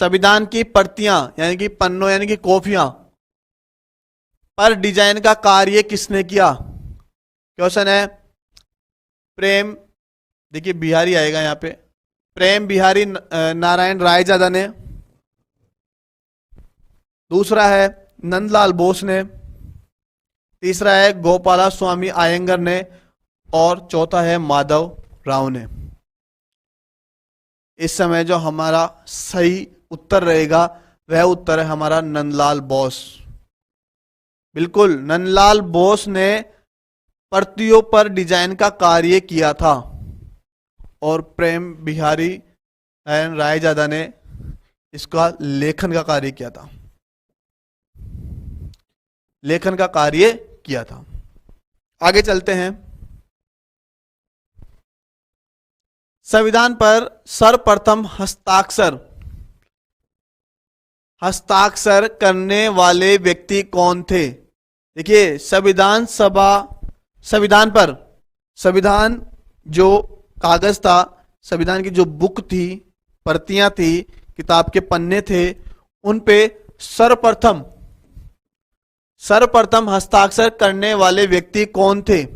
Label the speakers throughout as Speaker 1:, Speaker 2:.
Speaker 1: संविधान की प्रतियां यानी कि पन्नों यानी कि कॉपियां पर डिजाइन का कार्य किसने किया? क्वेश्चन है प्रेम, देखिए बिहारी आएगा यहाँ पे, प्रेम बिहारी नारायण रायजादा ने, दूसरा है नंदलाल बोस ने, तीसरा है गोपाला स्वामी आयंगर ने, और चौथा है माधव राव ने। इस समय जो हमारा सही उत्तर रहेगा वह उत्तर है हमारा नंदलाल बोस। बिल्कुल, नंदलाल बोस ने प्रतियों पर डिजाइन का कार्य किया था और प्रेम बिहारी नारायण रायजादा ने इसका लेखन का कार्य किया था, लेखन का कार्य किया था। आगे चलते हैं। संविधान पर सर्वप्रथम हस्ताक्षर करने वाले व्यक्ति कौन थे? देखिए संविधान जो कागज था, संविधान की जो बुक थी, प्रतियां थी, किताब के पन्ने थे, उन पे सर्वप्रथम हस्ताक्षर करने वाले व्यक्ति कौन थे?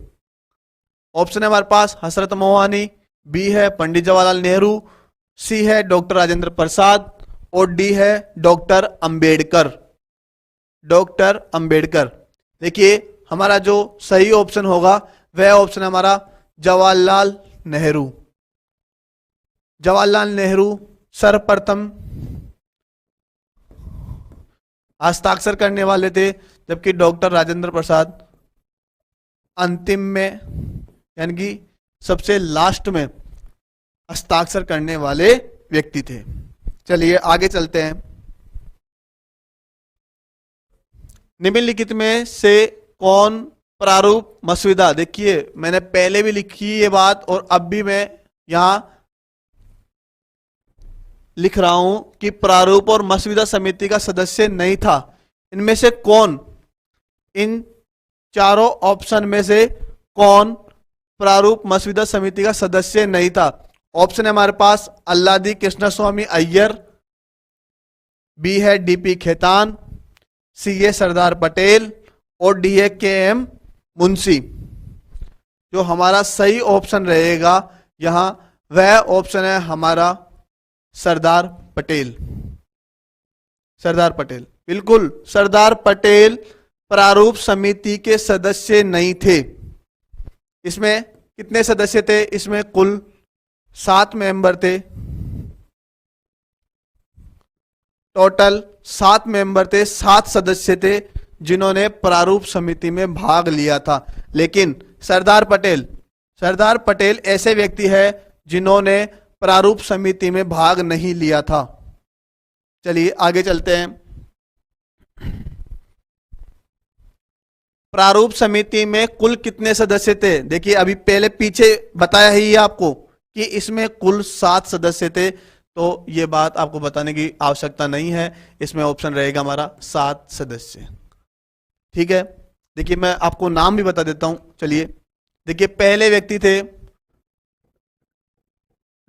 Speaker 1: ऑप्शन है हमारे पास हजरत मोहानी, बी है पंडित जवाहरलाल नेहरू, सी है डॉक्टर राजेंद्र प्रसाद और डी है डॉक्टर अंबेडकर। डॉक्टर अंबेडकर। देखिए हमारा जो सही ऑप्शन होगा वह ऑप्शन है हमारा जवाहरलाल नेहरू। जवाहरलाल नेहरू सर्वप्रथम हस्ताक्षर करने वाले थे, जबकि डॉक्टर राजेंद्र प्रसाद अंतिम में यानी कि सबसे लास्ट में हस्ताक्षर करने वाले व्यक्ति थे। चलिए आगे चलते हैं। निम्नलिखित में से कौन प्रारूप मसविदा, देखिए मैंने पहले भी लिखी ये बात और अब भी मैं यहां लिख रहा हूं कि प्रारूप और मसविदा समिति का सदस्य नहीं था। इनमें से कौन, इन चारों ऑप्शन में से कौन प्रारूप मसविदा समिति का सदस्य नहीं था? ऑप्शन है हमारे पास अल्लादी कृष्णस्वामी अय्यर, बी है डीपी खेतान, सी है सरदार पटेल और डी है के एम मुंशी। जो हमारा सही ऑप्शन रहेगा यहां वह ऑप्शन है हमारा सरदार पटेल। सरदार पटेल, बिल्कुल सरदार पटेल प्रारूप समिति के सदस्य नहीं थे। इसमें कितने सदस्य थे? इसमें कुल 7 मेंबर थे, टोटल 7 मेंबर थे, 7 सदस्य थे जिन्होंने प्रारूप समिति में भाग लिया था। लेकिन सरदार पटेल ऐसे व्यक्ति है जिन्होंने प्रारूप समिति में भाग नहीं लिया था। चलिए आगे चलते हैं। प्रारूप समिति में कुल कितने सदस्य थे? देखिए अभी पहले पीछे बताया ही आपको कि इसमें कुल 7 सदस्य थे, तो ये बात आपको बताने की आवश्यकता नहीं है। इसमें ऑप्शन रहेगा हमारा 7 सदस्य। ठीक है, देखिए मैं आपको नाम भी बता देता हूं। चलिए देखिए, पहले व्यक्ति थे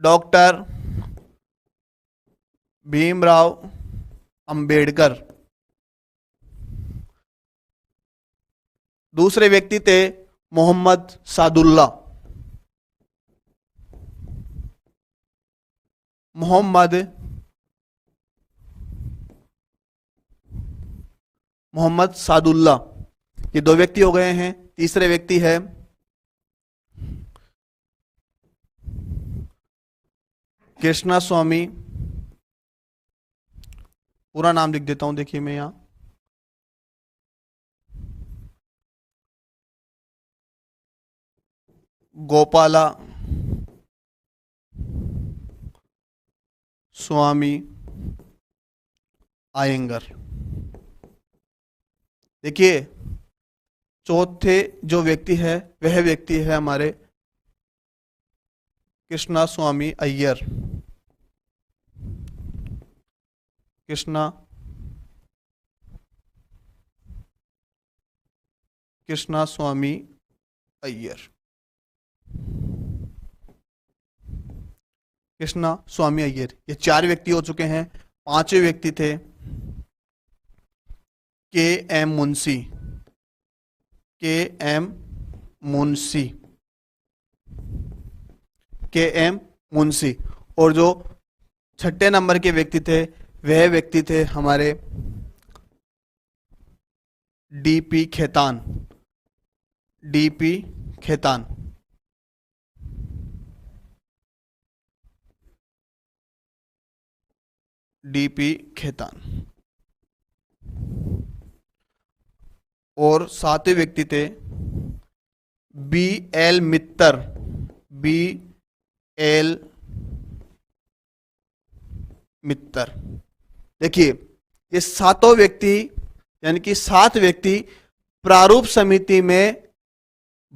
Speaker 1: डॉक्टर भीमराव अंबेडकर। दूसरे व्यक्ति थे मोहम्मद सादुल्ला। मोहम्मद सादुल्ला, ये 2 व्यक्ति हो गए हैं। तीसरे व्यक्ति है कृष्णा स्वामी, पूरा नाम लिख देता हूं, देखिए मैं यहां गोपाला स्वामी आयंगर। देखिए चौथे जो व्यक्ति है वह व्यक्ति है हमारे कृष्णा स्वामी अय्यर। कृष्णा स्वामी अय्यर। कृष्णा स्वामी अय्यर, ये 4 व्यक्ति हो चुके हैं। पांचवें व्यक्ति थे के एम मुंशी, के एम मुंशी, के एम मुंशी। और जो छठे नंबर के व्यक्ति थे वह व्यक्ति थे हमारे DP Khaitan, DP Khaitan. DP Khaitan. और सातवें व्यक्ति थे B L Mittar, B L Mittar. देखिए ये सातों व्यक्ति यानी कि 7 व्यक्ति प्रारूप समिति में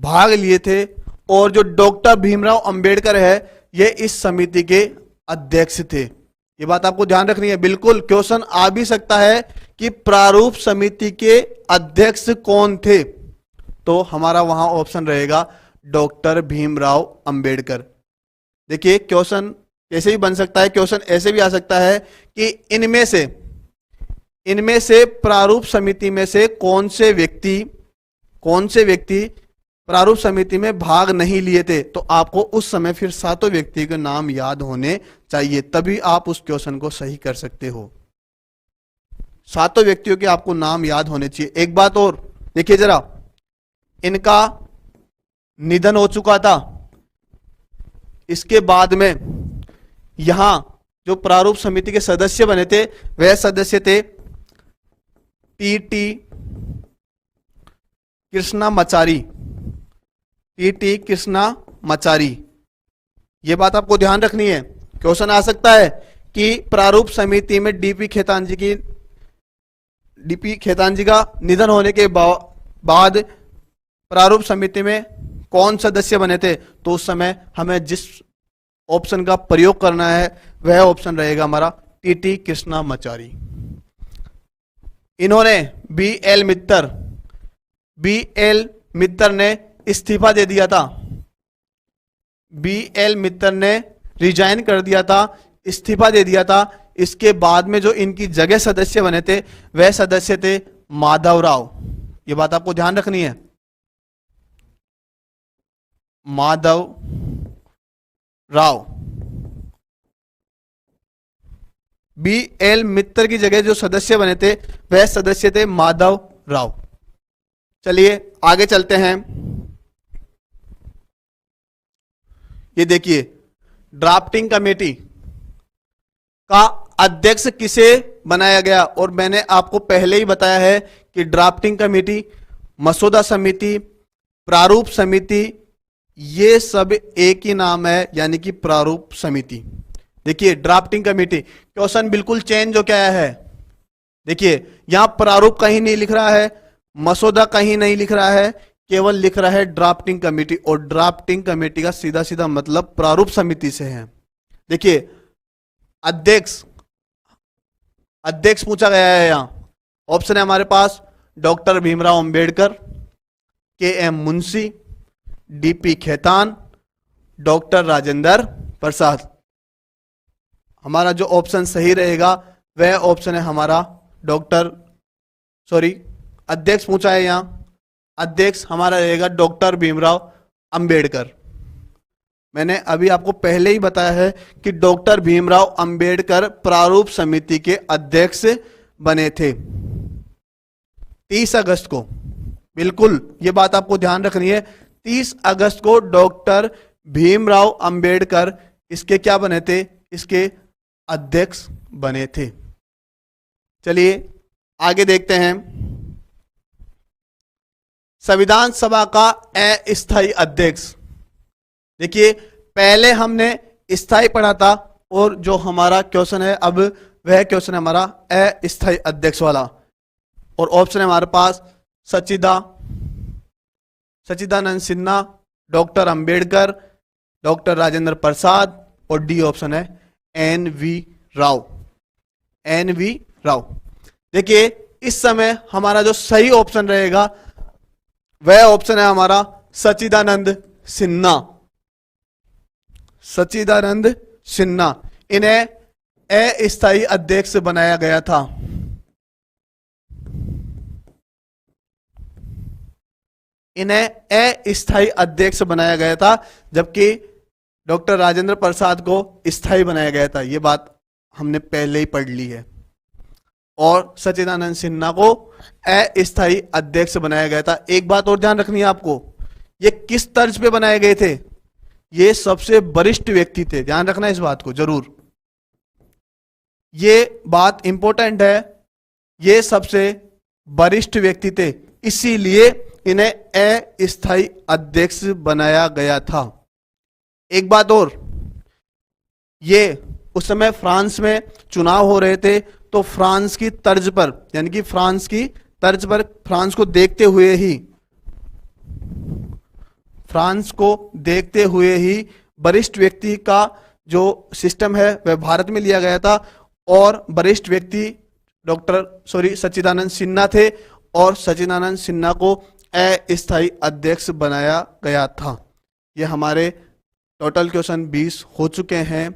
Speaker 1: भाग लिए थे और जो डॉक्टर भीमराव अंबेडकर है ये इस समिति के अध्यक्ष थे। ये बात आपको ध्यान रखनी है। बिल्कुल क्वेश्चन आ भी सकता है कि प्रारूप समिति के अध्यक्ष कौन थे, तो हमारा वहां ऑप्शन रहेगा डॉक्टर भीमराव अंबेडकर। देखिए क्वेश्चन ऐसे भी बन सकता है, क्वेश्चन ऐसे भी आ सकता है कि इनमें से प्रारूप समिति में से कौन से व्यक्ति प्रारूप समिति में भाग नहीं लिए थे, तो आपको उस समय फिर 7 व्यक्ति के नाम याद होने चाहिए, तभी आप उस क्वेश्चन को सही कर सकते हो। 7 व्यक्तियों के आपको नाम याद होने चाहिए। एक बात और देखिए जरा, इनका निधन हो चुका था, इसके बाद में यहां जो प्रारूप समिति के सदस्य बने थे वह सदस्य थे टी कृष्णामाचारी, टी कृष्णामाचारी। यह बात आपको ध्यान रखनी है। क्वेश्चन आ सकता है कि प्रारूप समिति में डीपी खेतान जी का निधन होने के बाद प्रारूप समिति में कौन सदस्य बने थे, तो उस समय हमें जिस ऑप्शन का प्रयोग करना है वह ऑप्शन रहेगा हमारा टी कृष्णामाचारी। इन्होंने बी एल मित्तर ने इस्तीफा दे दिया था, बी एल मित्तर ने रिजाइन कर दिया था, इस्तीफा दे दिया था। इसके बाद में जो इनकी जगह सदस्य बने थे वह सदस्य थे माधवराव। ये बात आपको ध्यान रखनी है, माधव राव। बी एल मित्तर की जगह जो सदस्य बने थे वह सदस्य थे माधव राव। चलिए आगे चलते हैं। ये देखिए ड्राफ्टिंग कमेटी का अध्यक्ष किसे बनाया गया, और मैंने आपको पहले ही बताया है कि ड्राफ्टिंग कमेटी, मसौदा समिति, प्रारूप समिति ये सब एक ही नाम है, यानी कि प्रारूप समिति। देखिए ड्राफ्टिंग कमेटी, क्वेश्चन बिल्कुल चेंज हो गया है। देखिए यहां प्रारूप कहीं नहीं लिख रहा है, मसौदा कहीं नहीं लिख रहा है, केवल लिख रहा है ड्राफ्टिंग कमेटी, और ड्राफ्टिंग कमेटी का सीधा सीधा मतलब प्रारूप समिति से है। देखिए अध्यक्ष पूछा गया है। यहां ऑप्शन है हमारे पास डॉक्टर भीमराव अंबेडकर, के एम मुंशी, डीपी खेतान, डॉक्टर राजेंद्र प्रसाद। हमारा जो ऑप्शन सही रहेगा वह ऑप्शन है हमारा अध्यक्ष पूछा है। यहां अध्यक्ष हमारा रहेगा डॉक्टर भीमराव अंबेडकर। मैंने अभी आपको पहले ही बताया है कि डॉक्टर भीमराव अंबेडकर प्रारूप समिति के अध्यक्ष बने थे 30 अगस्त को। बिल्कुल ये बात आपको ध्यान रखनी है, 30 अगस्त को डॉक्टर भीमराव अंबेडकर इसके क्या बने थे, इसके अध्यक्ष बने थे। चलिए आगे देखते हैं। संविधान सभा का अस्थायी अध्यक्ष। देखिए पहले हमने स्थायी पढ़ा था, और जो हमारा क्वेश्चन है अब वह क्वेश्चन है हमारा अस्थायी अध्यक्ष वाला, और ऑप्शन है हमारे पास सच्चिदानंद सिन्हा, डॉक्टर अंबेडकर, डॉक्टर राजेंद्र प्रसाद, और डी ऑप्शन है एन.वी. राव। देखिए इस समय हमारा जो सही ऑप्शन रहेगा वह ऑप्शन है हमारा सच्चिदानंद सिन्हा। इन्हें अस्थायी अध्यक्ष बनाया गया था? इन्हें अस्थायी अध्यक्ष बनाया गया था, जबकि डॉक्टर राजेंद्र प्रसाद को स्थायी बनाया गया था। ये बात हमने पहले ही पढ़ ली है। और सच्चिदानंद सिन्हा को अस्थायी अध्यक्ष बनाया गया था। एक बात और ध्यान रखनी है आपको, ये किस तर्ज पे बनाए गए थे? ये सबसे वरिष्ठ व्यक्ति थे, ध्यान रखना इस बात को जरूर, ये बात इंपॉर्टेंट है। ये सबसे वरिष्ठ व्यक्ति थे, इसीलिए इन्हें अस्थायी अध्यक्ष बनाया गया था। एक बात और, ये उस समय फ्रांस में चुनाव हो रहे थे, तो फ्रांस की तर्ज पर, यानी कि फ्रांस की तर्ज पर, फ्रांस को देखते हुए ही वरिष्ठ व्यक्ति का जो सिस्टम है वह भारत में लिया गया था। और वरिष्ठ व्यक्ति सच्चिदानंद सिन्हा थे, और सच्चिदानंद सिन्हा को अस्थायी अध्यक्ष बनाया गया था। ये हमारे टोटल क्वेश्चन 20 हो चुके हैं।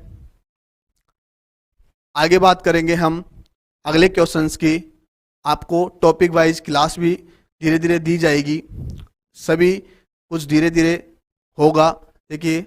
Speaker 1: आगे बात करेंगे हम अगले क्वेश्चंस की। आपको टॉपिक वाइज क्लास भी धीरे धीरे दी जाएगी, सभी कुछ धीरे धीरे होगा। देखिए